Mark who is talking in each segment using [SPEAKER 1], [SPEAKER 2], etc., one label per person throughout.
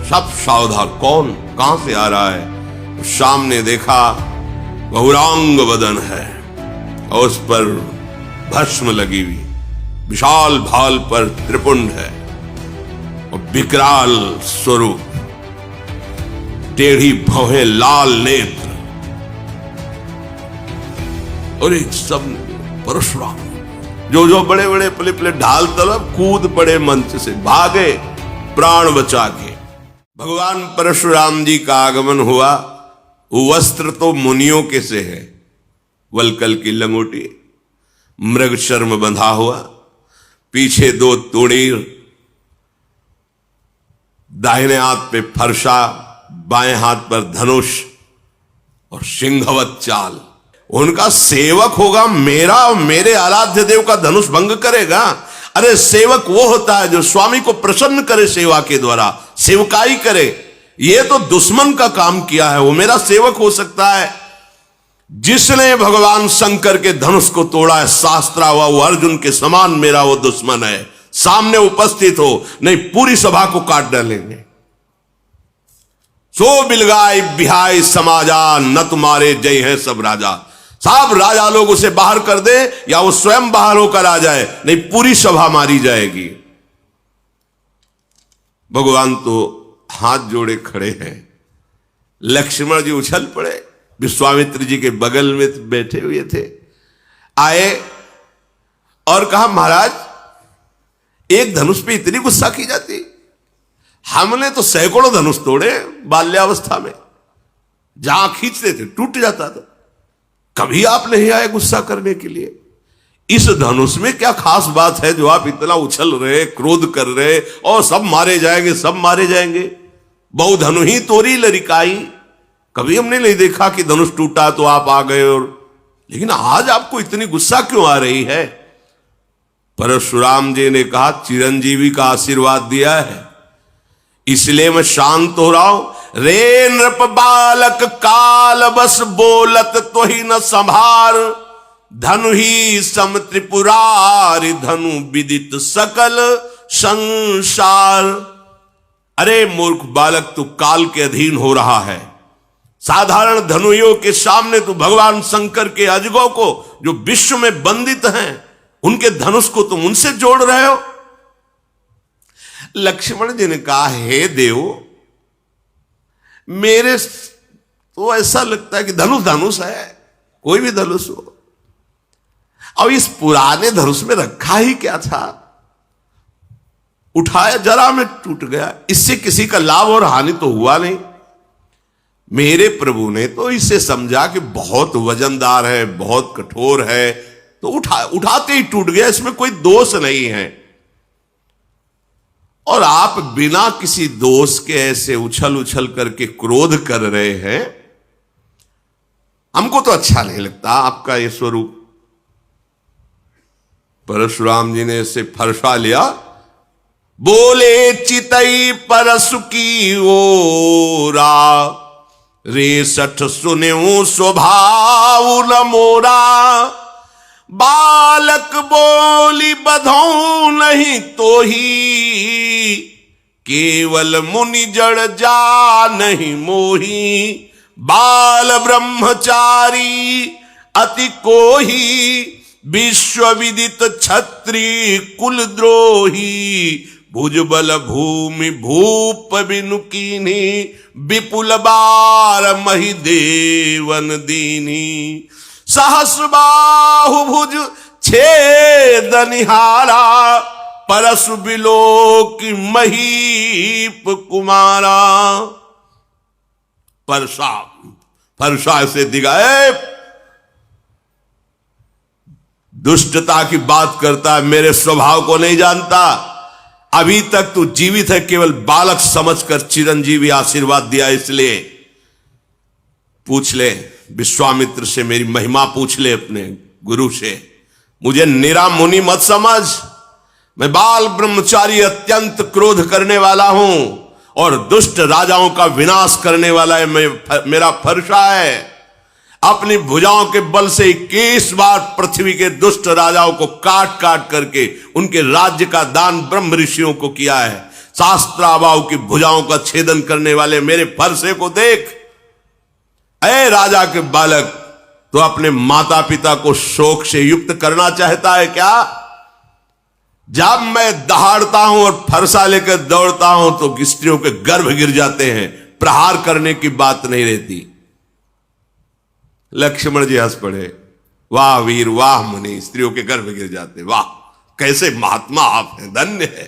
[SPEAKER 1] सब सावधान, कौन कहां से आ रहा है? तो सामने देखा बहुरांग वदन है और उस पर भस्म लगी हुई, विशाल भाल पर त्रिपुंड है और विकराल स्वरूप, टेढ़ी भौहें, लाल नेत्र, और एक सब परशुराम जो बड़े बड़े पले पले ढाल तलब कूद पड़े मंच से, भागे प्राण बचा के। भगवान परशुराम जी का आगमन हुआ। वस्त्र तो मुनियों के से है, वलकल की लंगोटी, मृग शर्म बंधा हुआ, पीछे 2 तोड़ीर, दाहिने हाथ पे फरसा, बाएं हाथ पर धनुष और सिंहवत चाल। उनका सेवक होगा मेरा और मेरे आराध्य देव का धनुष भंग करेगा? अरे सेवक वो होता है जो स्वामी को प्रसन्न करे, सेवा के द्वारा सेवकाई करे। ये तो दुश्मन का काम किया है, वो मेरा सेवक हो सकता है? जिसने भगवान शंकर के धनुष को तोड़ा है, शास्त्रा हुआ, वो अर्जुन के समान मेरा वो दुश्मन है। सामने उपस्थित हो, नहीं पूरी सभा को काट डालेंगे। सो बिलगाई बिहाई समाजान, न तुम्हारे जय है सब राजा। सब राजा लोग उसे बाहर कर दे या वो स्वयं बाहर होकर आ जाए, नहीं पूरी सभा मारी जाएगी। भगवान तो हाथ जोड़े खड़े हैं। लक्ष्मण जी उछल पड़े, विश्वामित्र जी के बगल में बैठे हुए थे, आए और कहा महाराज एक धनुष पे इतनी गुस्सा की जाती? हमने तो सैकड़ों धनुष तोड़े बाल्यावस्था में, जहां खींचते थे टूट जाता था, कभी आप नहीं आए गुस्सा करने के लिए। इस धनुष में क्या खास बात है जो आप इतना उछल रहे, क्रोध कर रहे, और सब मारे जाएंगे, सब मारे जाएंगे? बहु धनु ही तोरी लरिकाई। कभी हमने नहीं देखा कि धनुष टूटा तो आप आ गए, और लेकिन आज आपको इतनी गुस्सा क्यों आ रही है? परशुराम जी ने कहा चिरंजीवी का आशीर्वाद दिया है, इसलिए मैं शांत हो रहा हूं। रे नृप बालक काल बस बोलत तो ही न संभार, धनु ही सम त्रिपुरारि धनु विदित सकल संसार। अरे मूर्ख बालक, तू काल के अधीन हो रहा है। साधारण धनुइयों के सामने तू भगवान शंकर के अजगों को, जो विश्व में बंदित हैं, उनके धनुष को तुम उनसे जोड़ रहे हो। लक्ष्मण जी ने कहा हे देव, मेरे तो ऐसा लगता है कि धनुष धनुष है, कोई भी धनुष हो। अब इस पुराने धनुष में रखा ही क्या था? उठाया जरा में टूट गया, इससे किसी का लाभ और हानि तो हुआ नहीं। मेरे प्रभु ने तो इसे समझा कि बहुत वजनदार है, बहुत कठोर है, तो उठाते ही टूट गया, इसमें कोई दोष नहीं है। और आप बिना किसी दोष के ऐसे उछल उछल करके क्रोध कर रहे हैं, हमको तो अच्छा नहीं लगता आपका ये स्वरूप। परशुराम जी ने इसे फरसा लिया, बोले चितई परसु की ओरा, रे सठ सुन्यो स्वभाव न मोरा। बालक बोली बधौ नहीं तो ही, केवल मुनि जड़ जा नहीं मोही। बाल ब्रह्मचारी अति कोही, विश्व विदित क्षत्रिय कुल द्रोही। भुजबल भूमि भूप बिनु कीन्ही, विपुल बार मही देवन दीनी। सहस्र बाहु भुज छेद निहारा, परसु बिलोक महीप कुमारा। परसा से दिगाए, दुष्टता की बात करता है, मेरे स्वभाव को नहीं जानता। अभी तक तू जीवित है केवल बालक समझकर चिरंजीवी आशीर्वाद दिया, इसलिए पूछ ले विश्वामित्र से, मेरी महिमा पूछ ले अपने गुरु से। मुझे निरा मुनि मत समझ, मैं बाल ब्रह्मचारी अत्यंत क्रोध करने वाला हूं और दुष्ट राजाओं का विनाश करने वाला है मेरा फरसा है। अपनी भुजाओं के बल से 21 बार पृथ्वी के दुष्ट राजाओं को काट काट करके उनके राज्य का दान ब्रह्म ऋषियों को किया है। शास्त्राबाव की भुजाओं का छेदन करने वाले मेरे फरसे को देख। ऐ राजा के बालक, तो अपने माता पिता को शोक से युक्त करना चाहता है क्या? जब मैं दहाड़ता हूं और फरसा लेकर दौड़ता हूं तो स्त्रियों के गर्भ गिर जाते हैं, प्रहार करने की बात नहीं रहती। लक्ष्मण जी हंस पड़े, वाह वीर वाह मुनि, स्त्रियों के गर्भ गिर जाते, वाह कैसे महात्मा आप हैं, धन्य है।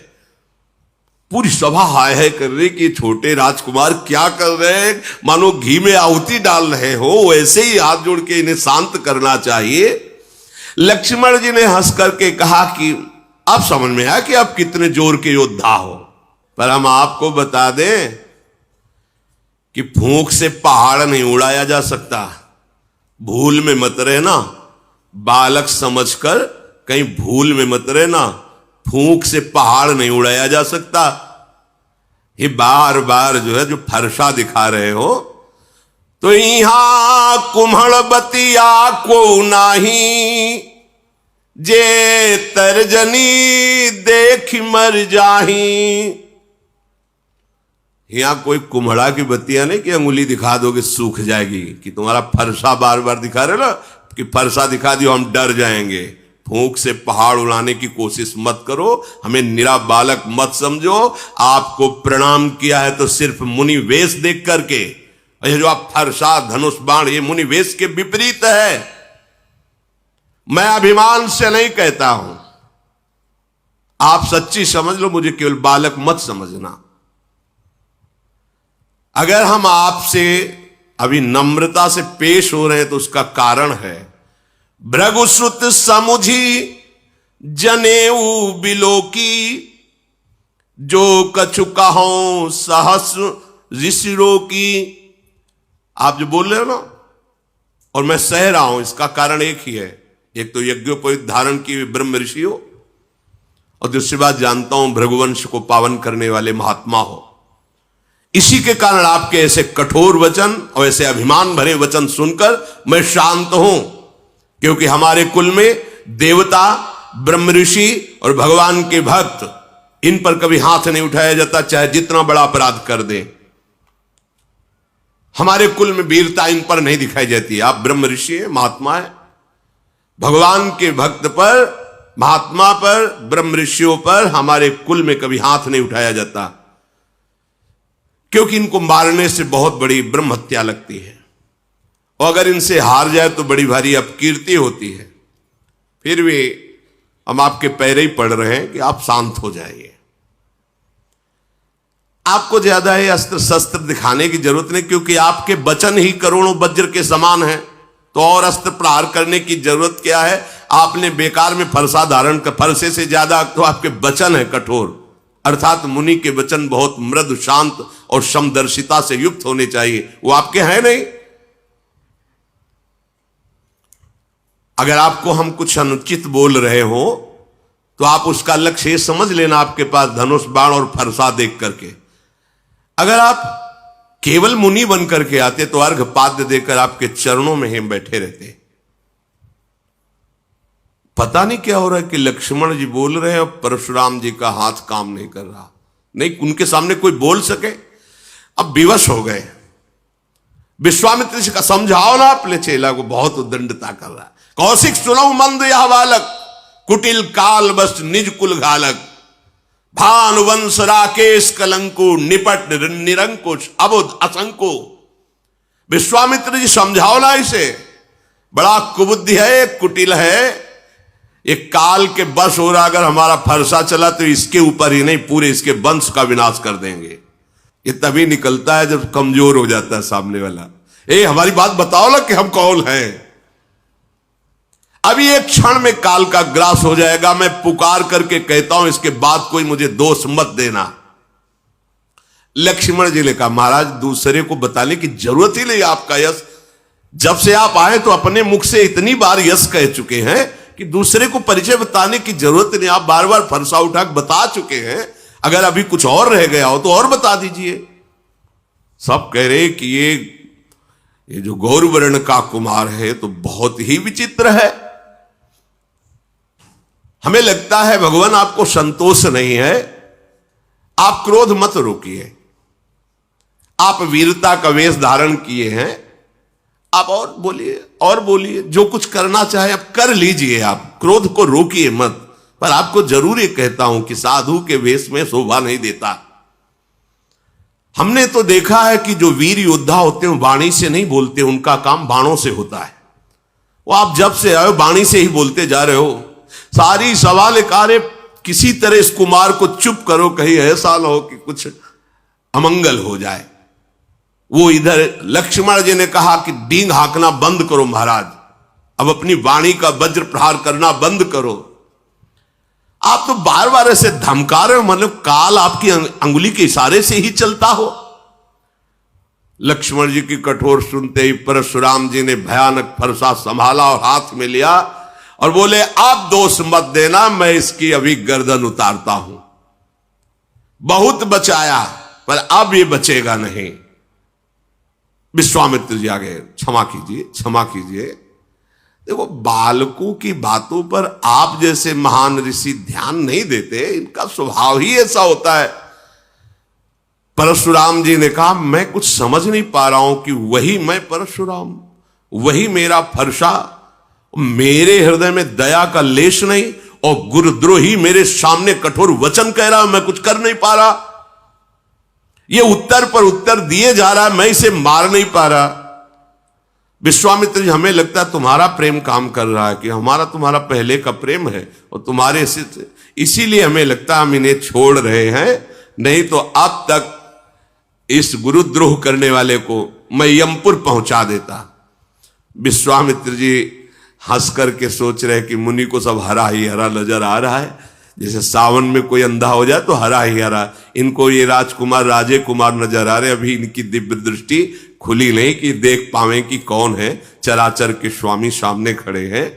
[SPEAKER 1] पूरी सभा हाय है कर रही कि छोटे राजकुमार क्या कर रहे हैं, मानो घी में आहुति डाल रहे हो, वैसे ही हाथ जोड़ के इन्हें शांत करना चाहिए। लक्ष्मण जी ने हंस करके कहा कि अब समझ में आया कि आप कितने जोर के योद्धा हो, पर हम आपको बता दें कि फूंक से पहाड़ नहीं उड़ाया जा सकता। भूल में मत रहना, बालक समझकर कहीं भूल में मत रहना, फूंक से पहाड़ नहीं उड़ाया जा सकता। ये बार बार जो है जो फरसा दिखा रहे हो, तो यहां कुम्हड़ बतिया को नाही, जे तर्जनी देख मर जाही। यहां कोई कुम्हड़ा की बत्तियां नहीं कि अंगुली दिखा दोगे सूख जाएगी, कि तुम्हारा फरसा बार बार दिखा रहे ना कि फरसा दिखा दियो हम डर जाएंगे। फूंक से पहाड़ उड़ाने की कोशिश मत करो, हमें निरा बालक मत समझो। आपको प्रणाम किया है तो सिर्फ मुनि वेश देख करके, ये जो आप फरसा धनुष बाण, ये मुनि वेश के विपरीत है। मैं अभिमान से नहीं कहता हूं, आप सच्ची समझ लो, मुझे केवल बालक मत समझना। अगर हम आपसे अभी नम्रता से पेश हो रहे हैं तो उसका कारण है, भृगुसुत समुझी जनेऊ बिलोकी, जो कछु कहो सहस ऋषिरों की। आप जो बोल रहे हो ना, और मैं सह रहा हूं, इसका कारण एक ही है। एक तो यज्ञोपवीत धारण की ब्रह्म ऋषि हो, और दूसरी बात जानता हूं भृगुवंश को पावन करने वाले महात्मा हो। इसी के कारण आपके ऐसे कठोर वचन और ऐसे अभिमान भरे वचन सुनकर मैं शांत हूं, क्योंकि हमारे कुल में देवता, ब्रह्म ऋषि और भगवान के भक्त, इन पर कभी हाथ नहीं उठाया जाता, चाहे जितना बड़ा अपराध कर दे। हमारे कुल में वीरता इन पर नहीं दिखाई जाती। आप ब्रह्म ऋषि है, महात्मा है, भगवान के भक्त पर, महात्मा पर, ब्रह्म ऋषियों पर हमारे कुल में कभी हाथ नहीं उठाया जाता, क्योंकि इनको मारने से बहुत बड़ी ब्रह्म हत्या लगती है, और अगर इनसे हार जाए तो बड़ी भारी अपकीर्ति होती है। फिर भी हम आपके पैरे ही पड़ रहे हैं कि आप शांत हो जाइए। आपको ज्यादा है अस्त्र शस्त्र दिखाने की जरूरत नहीं, क्योंकि आपके वचन ही करोड़ों वज्र के समान हैं, तो और अस्त्र प्रहार करने की जरूरत क्या है? आपने बेकार में फरसा धारण कर, फरसे से ज्यादा तो आपके वचन है कठोर, अर्थात मुनि के वचन बहुत मृदु, शांत और समदर्शिता से युक्त होने चाहिए, वो आपके हैं नहीं। अगर आपको हम कुछ अनुचित बोल रहे हो तो आप उसका लक्ष्य समझ लेना, आपके पास धनुष बाण और फरसा देख करके। अगर आप केवल मुनि बन करके आते तो अर्घ पाद्य देकर आपके चरणों में हम बैठे रहते। पता नहीं क्या हो रहा है कि लक्ष्मण जी बोल रहे हैं और परशुराम जी का हाथ काम नहीं कर रहा, नहीं उनके सामने कोई बोल सके। अब विवश हो गए। विश्वामित्र जी का समझाओ ना अपने चेला को, बहुत उद्दंडता कर रहा है। कौशिक सुनो मंद यह बालक, कुटिल काल बस निज कुल घालक, भानुवंश राकेश कलंको, निपट निरंकुश अबुद असंको। विश्वामित्र जी समझाओ ना इसे, बड़ा कुबुद्धि है, कुटिल है, एक काल के बस हो रहा। अगर हमारा फरसा चला तो इसके ऊपर ही नहीं पूरे इसके वंश का विनाश कर देंगे। ये तभी निकलता है जब कमजोर हो जाता है सामने वाला। हमारी बात बताओ ना कि हम कौन हैं। अभी एक क्षण में काल का ग्रास हो जाएगा। मैं पुकार करके कहता हूं, इसके बाद कोई मुझे दोष मत देना। लक्ष्मण जी ने कहा, महाराज दूसरे को बताने की जरूरत ही नहीं। आपका यश, जब से आप आए तो अपने मुख से इतनी बार यश कह चुके हैं कि दूसरे को परिचय बताने की जरूरत नहीं। आप बार बार फरसा उठा बता चुके हैं। अगर अभी कुछ और रह गया हो तो और बता दीजिए। सब कह रहे कि ये जो गौरवर्ण का कुमार है तो बहुत ही विचित्र है। हमें लगता है भगवान आपको संतोष नहीं है। आप क्रोध मत रोकिए। आप वीरता का वेश धारण किए हैं, आप और बोलिए, जो कुछ करना चाहे आप कर लीजिए, आप क्रोध को रोकिए मत। पर आपको जरूर ये कहता हूं कि साधु के वेश में शोभा नहीं देता। हमने तो देखा है कि जो वीर योद्धा होते हैं वाणी से नहीं बोलते, उनका काम बाणों से होता है। वो आप जब से आए हो वाणी से ही बोलते जा रहे हो। सारी सवाल कार्य किसी तरह इस कुमार को चुप करो, कहीं ऐसा ना हो कि कुछ अमंगल हो जाए। वो इधर लक्ष्मण जी ने कहा कि डींग हाँकना बंद करो महाराज, अब अपनी वाणी का वज्र प्रहार करना बंद करो। आप तो बार बार ऐसे धमका रहे हो, मतलब काल आपकी अंगुली के इशारे से ही चलता हो। लक्ष्मण जी की कठोर सुनते ही परशुराम जी ने भयानक फरसा संभाला और हाथ में लिया और बोले, आप दोष मत देना, मैं इसकी अभी गर्दन उतारता हूं। बहुत बचाया पर अब ये बचेगा नहीं। विश्वामित्र जी आ गए, क्षमा कीजिए, क्षमा कीजिए। देखो, बालकों की बातों पर आप जैसे महान ऋषि ध्यान नहीं देते, इनका स्वभाव ही ऐसा होता है। परशुराम जी ने कहा, मैं कुछ समझ नहीं पा रहा हूं कि वही मैं परशुराम, वही मेरा फरसा, मेरे हृदय में दया का लेश नहीं और गुरुद्रोही मेरे सामने कठोर वचन कह रहा, मैं कुछ कर नहीं पा रहा। ये उत्तर पर उत्तर दिए जा रहा है, मैं इसे मार नहीं पा रहा। विश्वामित्र जी, हमें लगता है तुम्हारा प्रेम काम कर रहा है, कि हमारा तुम्हारा पहले का प्रेम है और तुम्हारे इसीलिए हमें लगता है हम इन्हें छोड़ रहे हैं, नहीं तो अब तक इस गुरुद्रोह करने वाले को मैं यमपुर पहुंचा देता। विश्वामित्र जी हंस करके सोच रहे कि मुनि को सब हरा ही हरा नजर आ रहा है, जैसे सावन में कोई अंधा हो जाए तो हरा ही हरा। इनको ये राजकुमार राजे कुमार नजर आ रहे, अभी इनकी दिव्य दृष्टि खुली नहीं कि देख पावे कि कौन है, चराचर के स्वामी सामने खड़े हैं।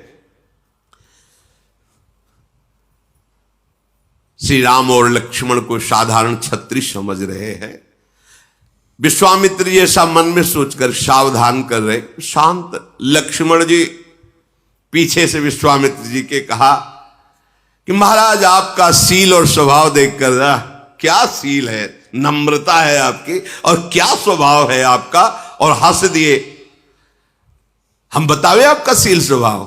[SPEAKER 1] श्री राम और लक्ष्मण को साधारण क्षत्रिय समझ रहे हैं। विश्वामित्र जी ऐसा मन में सोचकर सावधान कर रहे, शांत। लक्ष्मण जी पीछे से विश्वामित्र जी के कहा कि महाराज, आपका सील और स्वभाव देखकर, क्या सील है, नम्रता है आपकी, और क्या स्वभाव है आपका, और हंस दिए। हम बतावे आपका सील स्वभाव?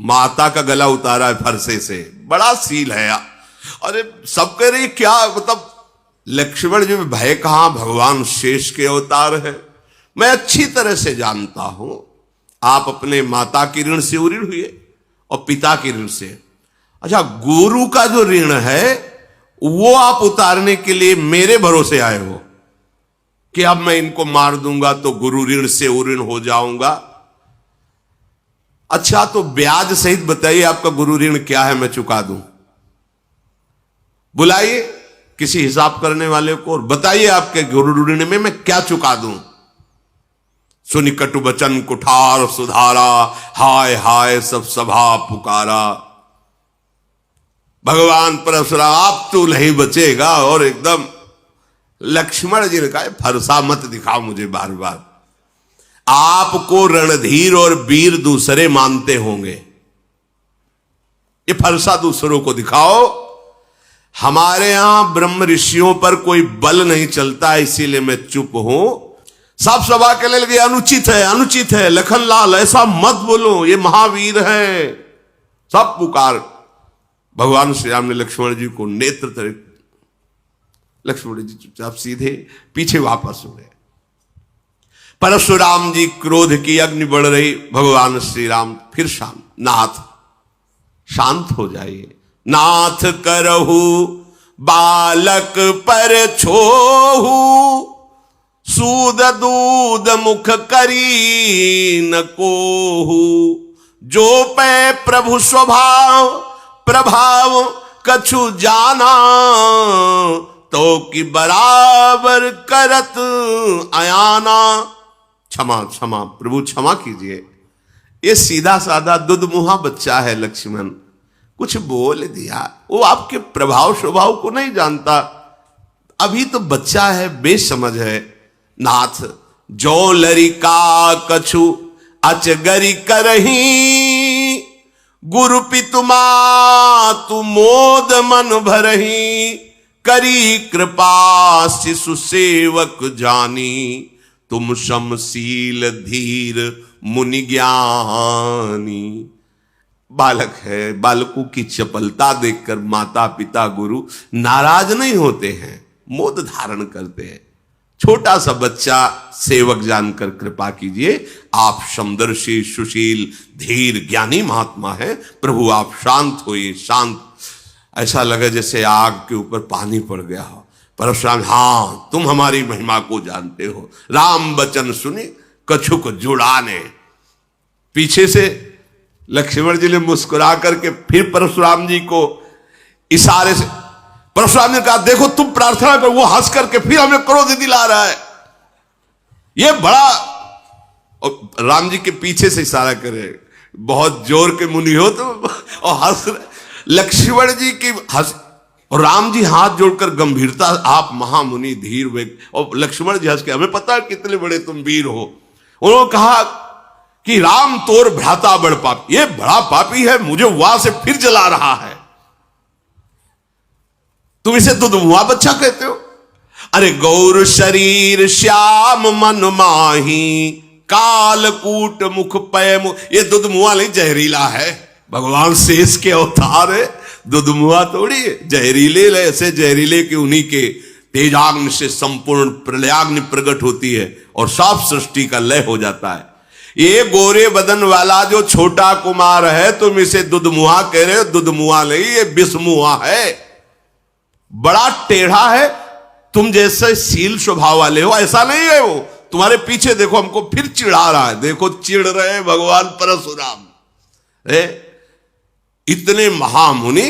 [SPEAKER 1] माता का गला उतारा है फरसे से, बड़ा सील है। अरे सब कह रहे क्या, मतलब लक्ष्मण जी में भय कहां, भगवान शेष के अवतार है। मैं अच्छी तरह से जानता हूं, आप अपने माता की ऋण से ऋण हुए और पिता की ऋण से। अच्छा, गुरु का जो ऋण है वो आप उतारने के लिए मेरे भरोसे आए हो कि अब मैं इनको मार दूंगा तो गुरु ऋण से ऋण हो जाऊंगा। अच्छा, तो ब्याज सहित बताइए आपका गुरु ऋण क्या है, मैं चुका दूं। बुलाइए किसी हिसाब करने वाले को और बताइए आपके गुरु ऋण में मैं क्या चुका दूं। सुनि कटु बचन कुठार सुधारा, हाय हाय सब सभा पुकारा। भगवान परशुराम, आप तो नहीं बचेगा। और एकदम लक्ष्मण जी ने कहा, फरसा मत दिखाओ मुझे बार बार। आपको रणधीर और वीर दूसरे मानते होंगे, ये फरसा दूसरों को दिखाओ। हमारे यहां ब्रह्म ऋषियों पर कोई बल नहीं चलता, इसीलिए मैं चुप हूं। सब सभा के लिए अनुचित है, अनुचित है, लखनलाल ऐसा मत बोलो, ये महावीर है। सब पुकार। भगवान श्री राम ने लक्ष्मण जी को नेत्र तरह, लक्ष्मण जी चुपचाप सीधे पीछे वापस हो गए। परशुराम जी क्रोध की अग्नि बढ़ रही। भगवान श्री राम फिर शांत, नाथ शांत हो जाइए, नाथ करहु बालक पर छोहू, सूद दूध मुख करी न कोहू, जो पै प्रभु स्वभाव प्रभाव कछु जाना, तो कि बराबर करत आयाना। क्षमा क्षमा प्रभु, क्षमा कीजिए। ये सीधा साधा दुधमुहा बच्चा है लक्ष्मण, कुछ बोल दिया, वो आपके प्रभाव स्वभाव को नहीं जानता, अभी तो बच्चा है, बेसमझ है। नाथ जो लरिका कछु अचगरी करही, गुरु पितु मातु मोद मन भरही, करी कृपा शिशु सेवक जानी, तुम समशील धीर मुनि ज्ञानी। बालक है, बालकों की चपलता देखकर माता पिता गुरु नाराज नहीं होते हैं, मोद धारण करते हैं। छोटा सा बच्चा सेवक जानकर कृपा कीजिए, आप समदर्शी सुशील धीर ज्ञानी महात्मा है, प्रभु आप शांत होइए। शांत ऐसा लगे जैसे आग के ऊपर पानी पड़ गया हो। परशुराम, हाँ तुम हमारी महिमा को जानते हो। राम वचन सुनी कछुक जुड़ाने। पीछे से लक्ष्मण जी ने मुस्कुरा करके फिर परशुराम जी को इशारे से, परशुराम ने कहा देखो तुम प्रार्थना करो। वो हंस करके फिर हमें क्रोध दिला रहा है। ये बड़ा, और राम जी के पीछे से इशारा करे, बहुत जोर के मुनि हो तो, और हंस लक्ष्मण जी की हंस, और राम जी हाथ जोड़कर गंभीरता, आप महामुनि धीर वेग, और लक्ष्मण जी हंस के, हमें पता है कितने बड़े तुम वीर हो। उन्होंने कहा कि राम तोर भ्राता बड़ पापी, ये बड़ा पापी है, मुझे वहां से फिर जला रहा है, तुम इसे दुधमुआ बच्चा कहते हो। अरे गौर शरीर श्याम मन माही, कालकूट मुख पय मुख, ये दुधमुआ नहीं जहरीला है, भगवान शेष के अवतार है, दुधमुआ थोड़ी है। जहरीले ऐसे जहरीले कि उन्हीं के तेजाग्नि से संपूर्ण प्रलयाग्नि प्रकट होती है और साफ सृष्टि का लय हो जाता है। ये गोरे बदन वाला जो छोटा कुमार है, तुम इसे दुधमुआ कह रहे हो, दुधमुआ नहीं, ये विषमुआ है, बड़ा टेढ़ा है। तुम जैसे शील स्वभाव वाले हो ऐसा नहीं है वो। तुम्हारे पीछे देखो, हमको फिर चिढ़ा रहा है, देखो चिढ़ रहे भगवान परशुराम। इतने महामुनि,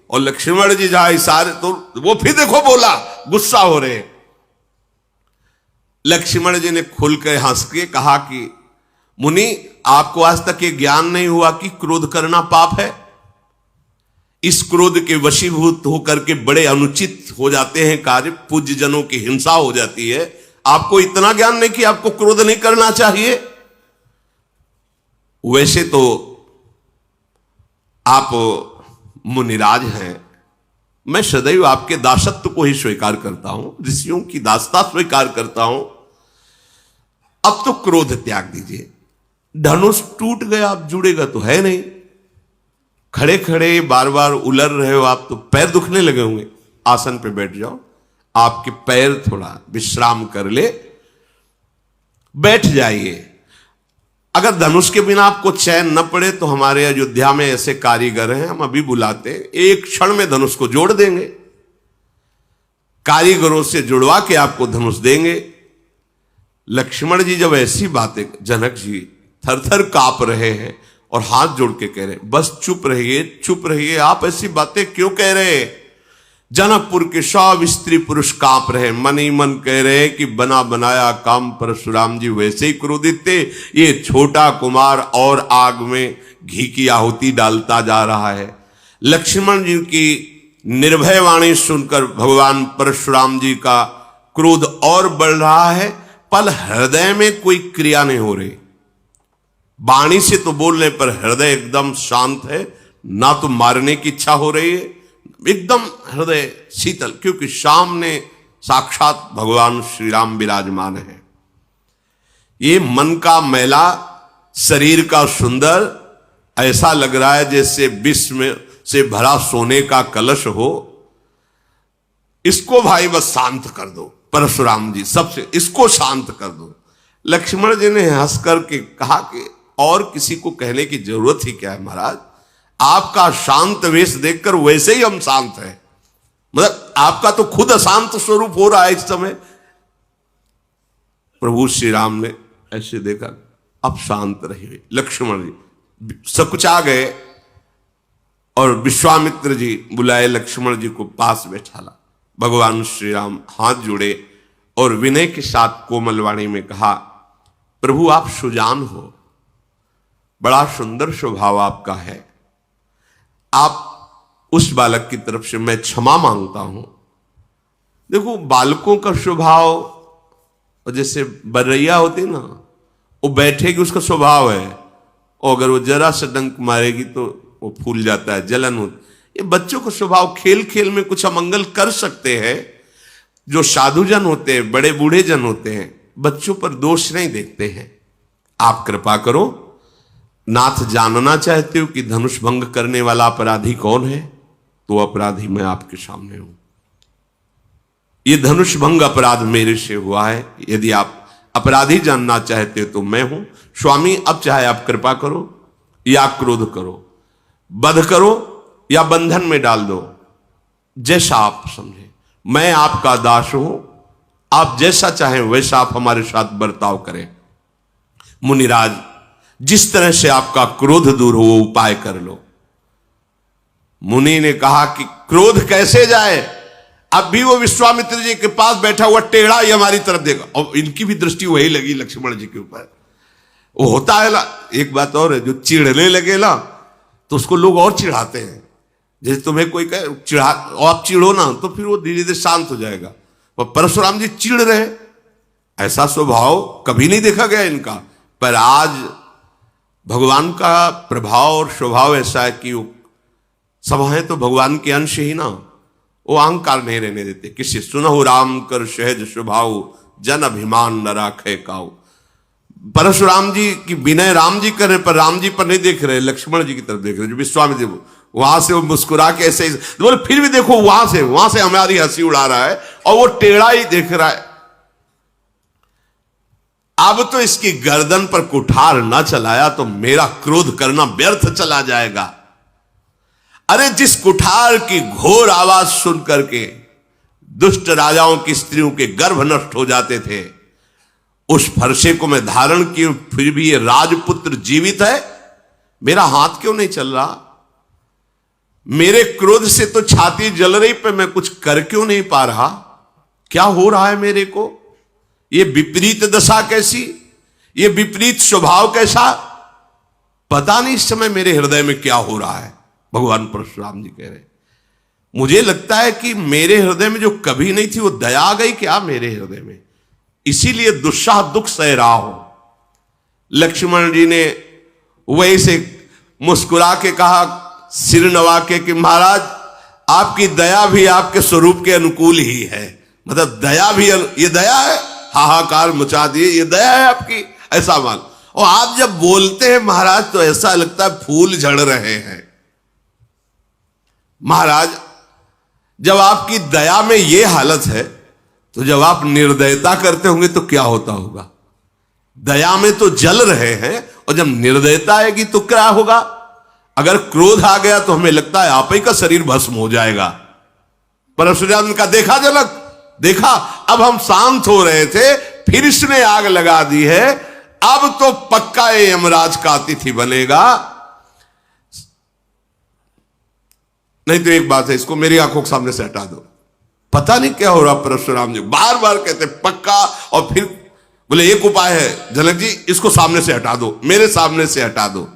[SPEAKER 1] और लक्ष्मण जी जहां इशारे, तो वो फिर देखो बोला, गुस्सा हो रहे। लक्ष्मण जी ने खुल कर हंस के कहा कि मुनि, आपको आज तक ये ज्ञान नहीं हुआ कि क्रोध करना पाप है। इस क्रोध के वशीभूत होकर के बड़े अनुचित हो जाते हैं कार्य, पूज्य जनों की हिंसा हो जाती है। आपको इतना ज्ञान नहीं कि आपको क्रोध नहीं करना चाहिए। वैसे तो आप मुनिराज हैं, मैं सदैव आपके दासत्व को ही स्वीकार करता हूं, ऋषियों की दासता स्वीकार करता हूं। अब तो क्रोध त्याग दीजिए। धनुष टूट गया, अब जुड़ेगा तो है नहीं। खड़े खड़े बार बार उलर रहे हो आप, तो पैर दुखने लगे होंगे। आसन पे बैठ जाओ, आपके पैर थोड़ा विश्राम कर ले, बैठ जाइए। अगर धनुष के बिना आपको चैन न पड़े तो हमारे अयोध्या में ऐसे कारीगर हैं, हम अभी बुलाते, एक क्षण में धनुष को जोड़ देंगे। कारीगरों से जुड़वा के आपको धनुष देंगे। लक्ष्मण जी जब ऐसी बातें, जनक जी थर थर कांप रहे हैं और हाथ जोड़ के कह रहे हैं, बस चुप रहिए, चुप रहिए, आप ऐसी बातें क्यों कह रहे हैं। जनकपुर के सब स्त्री पुरुष कांप रहे, मन ही मन कह रहे कि बना बनाया काम परशुराम जी वैसे ही क्रोधित थे, ये छोटा कुमार और आग में घी की आहुति डालता जा रहा है। लक्ष्मण जी की निर्भय वाणी सुनकर भगवान परशुराम जी का क्रोध और बढ़ रहा है, पर हृदय में कोई क्रिया नहीं हो रही। वाणी से तो बोलने पर हृदय एकदम शांत है, ना तो मारने की इच्छा हो रही है, एकदम हृदय शीतल, क्योंकि सामने साक्षात भगवान श्री राम विराजमान है। ये मन का मैला, शरीर का सुंदर, ऐसा लग रहा है जैसे विष में से भरा सोने का कलश हो। इसको भाई बस शांत कर दो, परशुराम जी सबसे इसको शांत कर दो। लक्ष्मण जी ने हंस करके कहा कि और किसी को कहने की जरूरत ही क्या है महाराज, आपका शांत वेश देखकर वैसे ही हम शांत हैं। मतलब आपका तो खुद अशांत स्वरूप हो रहा है इस समय। प्रभु श्री राम ने ऐसे देखा, अब शांत रहिए। लक्ष्मण जी सकुचा गए और विश्वामित्र जी बुलाए, लक्ष्मण जी को पास बैठाला। भगवान श्री राम हाथ जोड़े और विनय के साथ कोमल वाणी में कहा, प्रभु आप सुजान हो, बड़ा सुंदर स्वभाव आपका है, आप उस बालक की तरफ से मैं क्षमा मांगता हूं। देखो बालकों का स्वभाव जैसे बरैया होती ना, वो बैठेगी उसका स्वभाव है, और अगर वो जरा सा डंक मारेगी तो वो फूल जाता है, जलन होती। ये बच्चों का स्वभाव, खेल खेल में कुछ अमंगल कर सकते हैं। जो साधुजन होते हैं, बड़े बूढ़े जन होते हैं, बच्चों पर दोष नहीं देखते हैं। आप कृपा करो, नाथ जानना चाहते हो कि धनुष भंग करने वाला अपराधी कौन है, तो अपराधी मैं आपके सामने हूं। ये धनुष भंग अपराध मेरे से हुआ है। यदि आप अपराधी जानना चाहते हो तो मैं हूं। स्वामी, अब चाहे आप कृपा करो या क्रोध करो, वध करो या बंधन में डाल दो, जैसा आप समझे। मैं आपका दास हूं, आप जैसा चाहें वैसा आप हमारे साथ बर्ताव करें। मुनिराज, जिस तरह से आपका क्रोध दूर हो वो उपाय कर लो। मुनि ने कहा कि क्रोध कैसे जाए? अब भी वो विश्वामित्र जी के पास बैठा हुआ टेढ़ा ही हमारी तरफ देखा, और इनकी भी दृष्टि वही लगी लक्ष्मण जी के ऊपर। वो होता है ना, एक बात और है, जो चिढ़ने लगे ना तो उसको लोग और चिढ़ाते हैं। जैसे तुम्हें कोई कहे चिढ़ा, आप चिढ़ो ना, तो फिर वो धीरे धीरे शांत हो जाएगा। पर परशुराम जी चिढ़ रहे, ऐसा स्वभाव कभी नहीं देखा गया इनका। पर आज भगवान का प्रभाव और स्वभाव ऐसा है कि वो सब है तो भगवान के अंश ही ना, वो अहंकार नहीं रहने देते। किसी सुनहु राम कर सहज स्वभाव, जन अभिमान न राखे काऊ। परशुराम जी की विनय राम जी कर रहे, पर राम जी पर नहीं देख रहे, लक्ष्मण जी की तरफ देख रहे। जो विश्वामित्र वहां से वो मुस्कुरा के ऐसे बोले, फिर भी देखो वहां से हमारी हंसी उड़ा रहा है और वो टेढ़ा ही देख रहा है। अब तो इसकी गर्दन पर कुठार न चलाया तो मेरा क्रोध करना व्यर्थ चला जाएगा। अरे जिस कुठार की घोर आवाज सुन करके दुष्ट राजाओं की स्त्रियों के गर्भ नष्ट हो जाते थे, उस फरसे को मैं धारण किए, फिर भी ये राजपुत्र जीवित है, मेरा हाथ क्यों नहीं चल रहा? मेरे क्रोध से तो छाती जल रही, पर मैं कुछ कर क्यों नहीं पा रहा? क्या हो रहा है मेरे को? ये विपरीत दशा कैसी, ये विपरीत स्वभाव कैसा? पता नहीं इस समय मेरे हृदय में क्या हो रहा है। भगवान परशुराम जी कह रहे, मुझे लगता है कि मेरे हृदय में जो कभी नहीं थी वो दया आ गई क्या मेरे हृदय में, इसीलिए दुस्साह दुख सह रहा हो। लक्ष्मण जी ने वही से मुस्कुरा के कहा, सिर नवा के कि महाराज आपकी दया भी आपके स्वरूप के अनुकूल ही है। मतलब दया भी, ये दया है, हाहाकार मचा दिए, ये दया है आपकी, ऐसा मान। और आप जब बोलते हैं महाराज तो ऐसा लगता है फूल झड़ रहे हैं। महाराज जब आपकी दया में ये हालत है तो जब आप निर्दयता करते होंगे तो क्या होता होगा? दया में तो जल रहे हैं और जब निर्दयता आएगी तो क्या होगा? अगर क्रोध आ गया तो हमें लगता है आप ही का शरीर भस्म हो जाएगा। परशुराम का देखा जनक, देखा अब हम शांत हो रहे थे, फिर इसने आग लगा दी है, अब तो पक्का ये यमराज का अतिथि बनेगा। नहीं तो एक बात है, इसको मेरी आंखों के सामने से हटा दो। पता नहीं क्या हो रहा, परशुराम जी बार बार कहते पक्का, और फिर बोले एक उपाय है जनक जी, इसको सामने से हटा दो, मेरे सामने से हटा दो।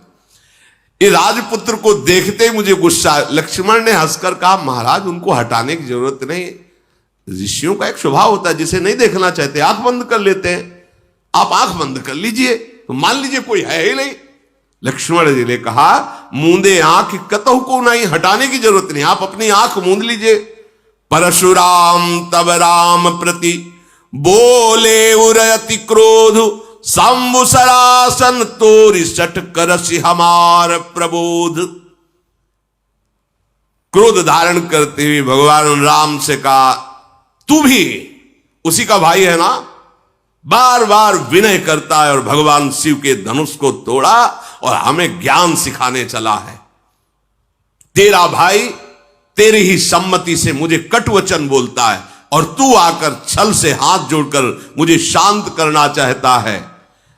[SPEAKER 1] ये राजपुत्र को देखते ही मुझे गुस्सा। लक्ष्मण ने हंसकर कहा, महाराज उनको हटाने की जरूरत नहीं, ऋषियों का एक स्वभाव होता है जिसे नहीं देखना चाहते आंख बंद कर लेते हैं। आप आंख बंद कर लीजिए तो मान लीजिए कोई है ही नहीं। लक्ष्मण जी ने कहा, मूंदे आंख कतहु को नहीं, हटाने की जरूरत नहीं, आप अपनी आंख मूंद लीजिए। परशुराम तब राम प्रति बोले उरयति क्रोध, शंभु सरासन तोरि सठ करसि हमार प्रबोध। क्रोध धारण करते हुए भगवान राम से कहा, तू भी उसी का भाई है ना? बार बार विनय करता है और भगवान शिव के धनुष को तोड़ा और हमें ज्ञान सिखाने चला है। तेरा भाई तेरी ही सम्मति से मुझे कटुवचन बोलता है और तू आकर छल से हाथ जोड़कर मुझे शांत करना चाहता है।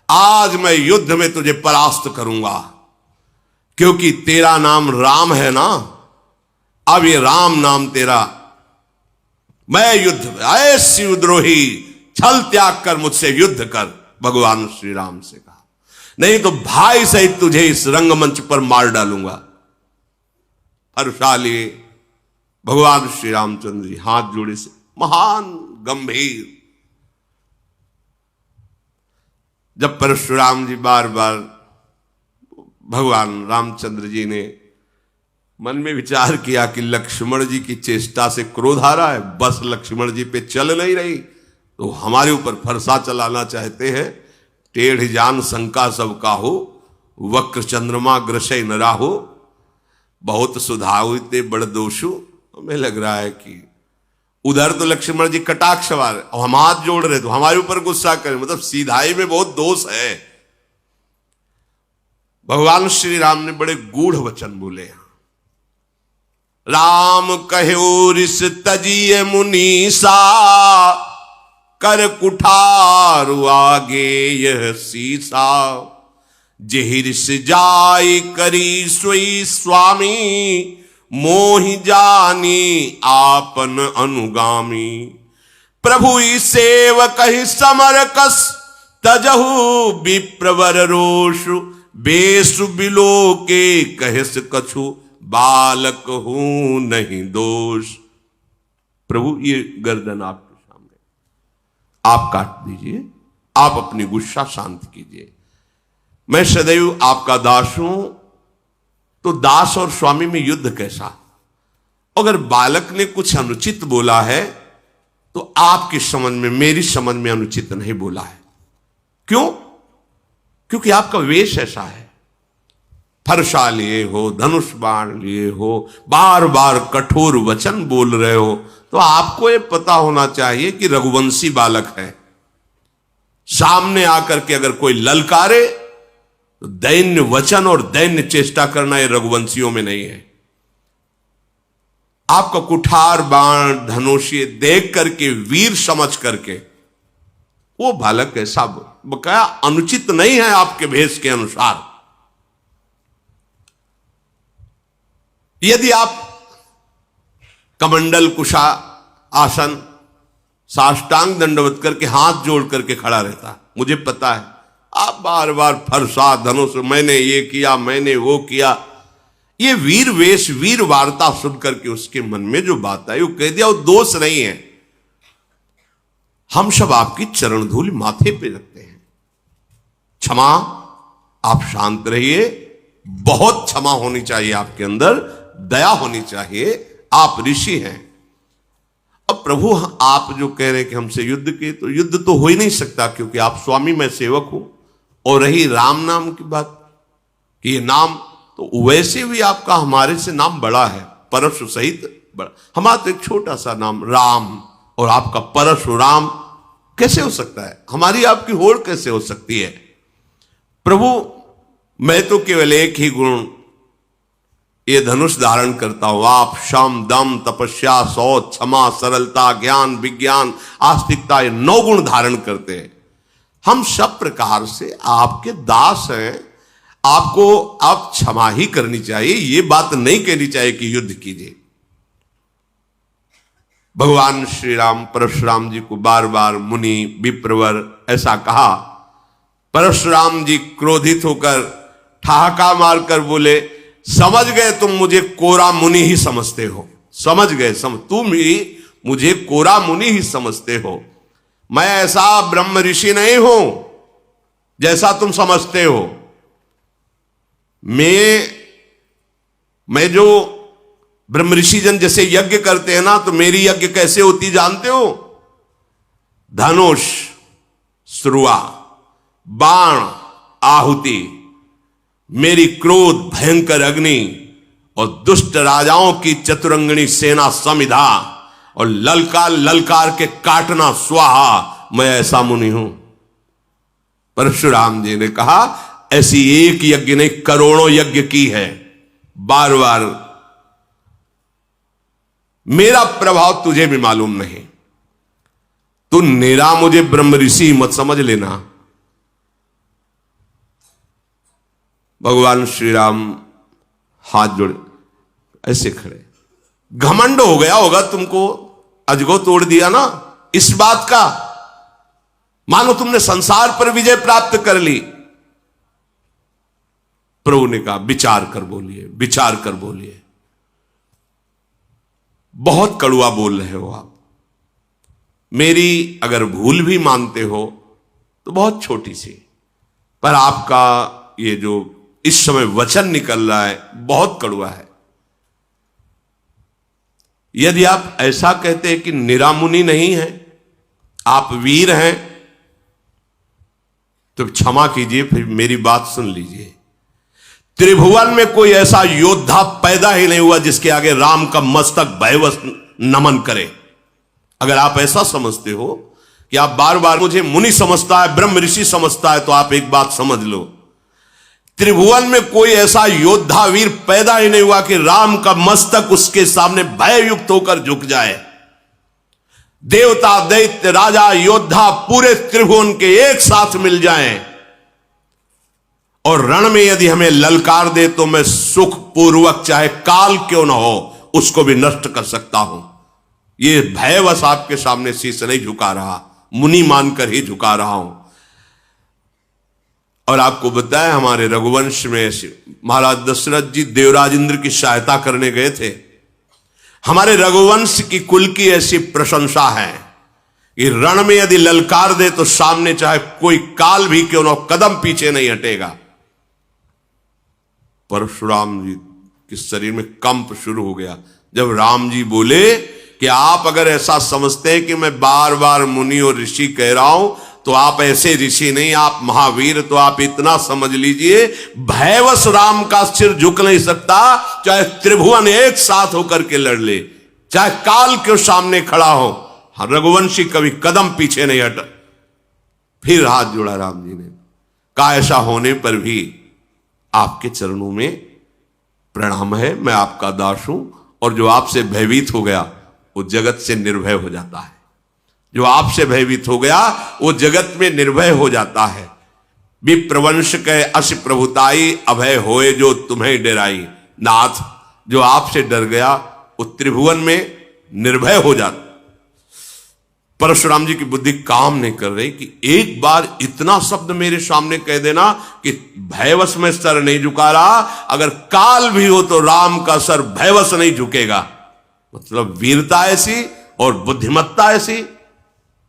[SPEAKER 1] आज मैं युद्ध में तुझे परास्त करूंगा, क्योंकि तेरा नाम राम है ना, अब ये राम नाम तेरा। मैं युद्ध, अय शिवद्रोही, छल त्याग कर मुझसे युद्ध कर, भगवान श्री राम से कहा, नहीं तो भाई सहित तुझे इस रंगमंच पर मार डालूंगा। हर्षाली भगवान श्री रामचंद्र जी हाथ जोड़े से महान गंभीर। जब परशुराम जी बार बार भगवान रामचंद्र जी ने मन में विचार किया कि लक्ष्मण जी की चेष्टा से क्रोध आ रहा है, बस लक्ष्मण जी पे चल नहीं रही, तो हमारे ऊपर फरसा चलाना चाहते हैं। टेढ़ जान शंका सब काहू, वक्र चंद्रमा ग्रसय न राहु, बहुत सुधाउते बड़ दोषु। हमें लग रहा है कि उधर तो लक्ष्मण जी कटाक्ष वाले और हम हाथ जोड़ रहे तो हमारे ऊपर गुस्सा करें, मतलब सीधाई में बहुत दोष है। भगवान श्री राम ने बड़े गूढ़ वचन बोले हैं। राम कहो रिस तजिए मुनीसा, कर कुठार आगे यह सीसा, जेहिरिस जाय करी सोई स्वामी, मोहि जानी आपन अनुगामी। प्रभु सेवक ही समर कस, तजहु विप्रवर रोषु, बेसु बिलो के कहस कछु, बालक हूं नहीं दोष। प्रभु ये गर्दन आपके सामने, आप काट दीजिए, आप अपनी गुस्सा शांत कीजिए। मैं सदैव आपका दास हूं, तो दास और स्वामी में युद्ध कैसा? अगर बालक ने कुछ अनुचित बोला है तो आपकी समझ में, मेरी समझ में अनुचित नहीं बोला है। क्यों? क्योंकि आपका वेश ऐसा है। फरसा लिए हो, धनुष बाण लिए हो, बार बार कठोर वचन बोल रहे हो, तो आपको यह पता होना चाहिए कि रघुवंशी बालक है। सामने आकर के अगर कोई ललकारे तो दैन्य वचन और दैन्य चेष्टा करना ये रघुवंशियों में नहीं है। आपका कुठार बाण धनुषी देख करके, वीर समझ करके वो बालक ऐसा बकाया अनुचित नहीं है आपके भेष के अनुसार। यदि आप कमंडल कुशा आसन साष्टांग दंडवत करके हाथ जोड़ करके खड़ा रहता, मुझे पता है आप बार बार फरसा धनुष, मैंने ये किया, मैंने वो किया, ये वीर वेश वीर वार्ता सुन करके उसके मन में जो बात आई वो कह दिया, वो दोष नहीं है। हम सब आपकी चरण धूल माथे पे रखते हैं। क्षमा, आप शांत रहिए, बहुत क्षमा होनी चाहिए आपके अंदर, दया होनी चाहिए, आप ऋषि हैं। अब प्रभु आप जो कह रहे हैं कि हमसे युद्ध के, तो युद्ध तो हो ही नहीं सकता, क्योंकि आप स्वामी, मैं सेवक हूं। और रही राम नाम की बात कि ये नाम, तो वैसे भी आपका हमारे से नाम बड़ा है, परशु सहित बड़ा। हमारा तो एक छोटा सा नाम राम, और आपका परशुराम कैसे हो सकता है? हमारी आपकी होड़ कैसे हो सकती है? प्रभु मैं तो केवल एक ही गुण ये धनुष धारण करता हूं। आप शम दम तपस्या शौच क्षमा सरलता ज्ञान विज्ञान आस्तिकता, ये 9 गुण धारण करते हैं। हम सब प्रकार से आपके दास हैं। आपको आप क्षमा ही करनी चाहिए, ये बात नहीं कहनी चाहिए कि युद्ध कीजिए। भगवान श्री राम परशुराम जी को बार बार मुनि विप्रवर ऐसा कहा। परशुराम जी क्रोधित होकर ठहाका मारकर बोले, समझ गए तुम मुझे कोरा मुनि ही समझते हो, समझ गए, तुम ही मुझे कोरा मुनि ही समझते हो। मैं ऐसा ब्रह्म ऋषि नहीं हूं जैसा तुम समझते हो। मैं जो ब्रह्म ऋषि जन जैसे यज्ञ करते हैं ना, तो मेरी यज्ञ कैसे होती जानते हो? धनुष श्रुआ, बाण आहुति, मेरी क्रोध भयंकर अग्नि, और दुष्ट राजाओं की चतुरंगणी सेना समिधा, और ललकार ललकार के काटना स्वाहा। मैं ऐसा मुनि हूं। परशुराम जी ने कहा, ऐसी एक यज्ञ ने करोड़ों यज्ञ की है। बार बार मेरा प्रभाव तुझे भी मालूम नहीं, तू निरा मुझे ब्रह्म ऋषि मत समझ लेना। भगवान श्री राम हाथ जोड़े ऐसे खड़े, घमंड हो गया होगा तुमको, अजगो तोड़ दिया ना इस बात का, मानो तुमने संसार पर विजय प्राप्त कर ली। प्रभु ने कहा, विचार कर बोलिए, विचार कर बोलिए। बहुत कड़वा बोल रहे हो आप। मेरी अगर भूल भी मानते हो तो बहुत छोटी सी, पर आपका ये जो इस समय वचन निकल रहा है बहुत कड़वा है। यदि आप ऐसा कहते हैं कि निरामुनि नहीं है, आप वीर हैं, तो क्षमा कीजिए, फिर मेरी बात सुन लीजिए। त्रिभुवन में कोई ऐसा योद्धा पैदा ही नहीं हुआ जिसके आगे राम का मस्तक भयवश नमन करे। अगर आप ऐसा समझते हो कि आप बार बार मुझे मुनि समझता है, ब्रह्म ऋषि समझता है, तो आप एक बात समझ लो, त्रिभुवन में कोई ऐसा योद्धा वीर पैदा ही नहीं हुआ कि राम का मस्तक उसके सामने भययुक्त होकर झुक जाए। देवता, दैत्य, राजा, योद्धा पूरे त्रिभुवन के एक साथ मिल जाएं और रण में यदि हमें ललकार दे तो मैं सुखपूर्वक, चाहे काल क्यों ना हो, उसको भी नष्ट कर सकता हूं। ये भयवश आपके सामने शीश नहीं झुका रहा, मुनि मानकर ही झुका रहा हूं। और आपको बताया, हमारे रघुवंश में महाराज दशरथ जी देवराज इंद्र की सहायता करने गए थे। हमारे रघुवंश की कुल की ऐसी प्रशंसा है कि रण में यदि ललकार दे तो सामने चाहे कोई काल भी क्यों ना हो, कदम पीछे नहीं हटेगा। परशुराम जी के शरीर में कंप शुरू हो गया जब राम जी बोले कि आप अगर ऐसा समझते हैं कि मैं बार बार मुनि और ऋषि कह रहा हूं, तो आप ऐसे ऋषि नहीं, आप महावीर। तो आप इतना समझ लीजिए, भयवश राम का सिर झुक नहीं सकता, चाहे त्रिभुवन एक साथ होकर के लड़ ले, चाहे काल के सामने खड़ा हो, रघुवंशी कभी कदम पीछे नहीं हटा। फिर हाथ जोड़ा राम जी ने, कहा ऐसा होने पर भी आपके चरणों में प्रणाम है, मैं आपका दास हूं, और जो आपसे भयभीत हो गया वो जगत से निर्भय हो जाता है। जो आपसे भयभीत हो गया वो जगत में निर्भय हो जाता है। विप्रवंश के अस प्रभुताई, अभय होए जो तुम्हें डराई। नाथ, जो आपसे डर गया वो त्रिभुवन में निर्भय हो जाता। परशुराम जी की बुद्धि काम नहीं कर रही कि एक बार इतना शब्द मेरे सामने कह देना कि भयवश में सर नहीं झुका रहा, अगर काल भी हो तो राम का सर भयवश नहीं झुकेगा। मतलब वीरता ऐसी और बुद्धिमत्ता ऐसी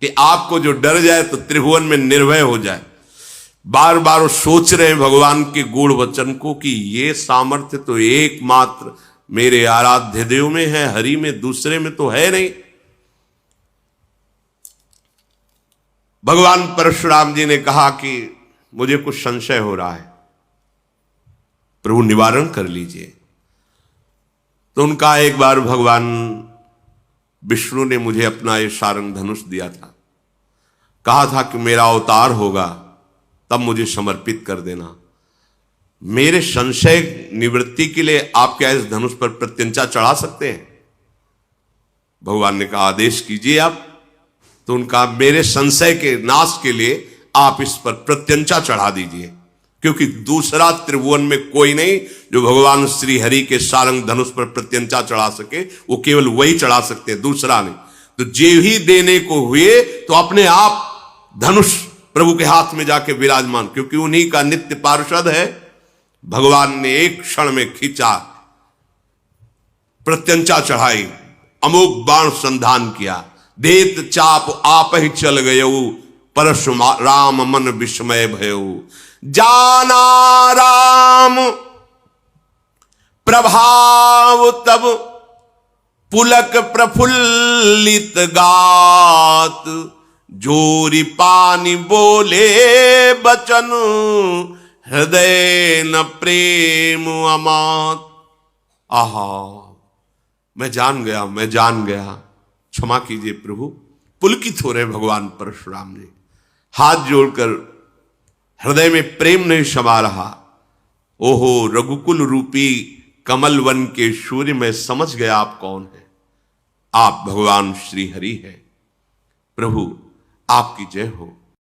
[SPEAKER 1] कि आपको जो डर जाए तो त्रिभुवन में निर्भय हो जाए। बार बार वो सोच रहे हैं भगवान के गूढ़ वचन को कि ये सामर्थ्य तो एकमात्र मेरे आराध्य देव में है, हरि में, दूसरे में तो है नहीं। भगवान परशुराम जी ने कहा कि मुझे कुछ संशय हो रहा है, प्रभु निवारण कर लीजिए। तो उनका एक बार भगवान विष्णु ने मुझे अपना ये सारंग धनुष दिया था, कहा था कि मेरा अवतार होगा तब मुझे समर्पित कर देना। मेरे संशय निवृत्ति के लिए आप क्या इस धनुष पर प्रत्यंचा चढ़ा सकते हैं? भगवान ने कहा आदेश कीजिए आप। तो उनका मेरे संशय के नाश के लिए आप इस पर प्रत्यंचा चढ़ा दीजिए, क्योंकि दूसरा त्रिभुवन में कोई नहीं जो भगवान श्री हरि के सारंग धनुष पर प्रत्यंचा चढ़ा सके। वो केवल वही चढ़ा सकते हैं, दूसरा नहीं। तो जे ही देने को हुए तो अपने आप धनुष प्रभु के हाथ में जाके विराजमान, क्योंकि उन्हीं का नित्य पार्षद है। भगवान ने एक क्षण में खींचा, प्रत्यंचा चढ़ाई, अमोघ बाण संधान किया, देत चाप आप ही चल गयऊ, परशुराम मन विस्मय भयऊ। जाना राम प्रभाव तब पुलक प्रफुल्लित गात, जोरी पानी बोले बचन, हृदय न प्रेम अमात। आहा, मैं जान गया, क्षमा कीजिए प्रभु। पुलकित हो रहे भगवान परशुराम जी, हाथ जोड़कर हृदय में प्रेम नहीं समा रहा। ओहो रघुकुल रूपी कमल वन के सूर्य, मैं समझ गया आप कौन है। आप भगवान श्री हरि हैं। प्रभु आपकी जय हो।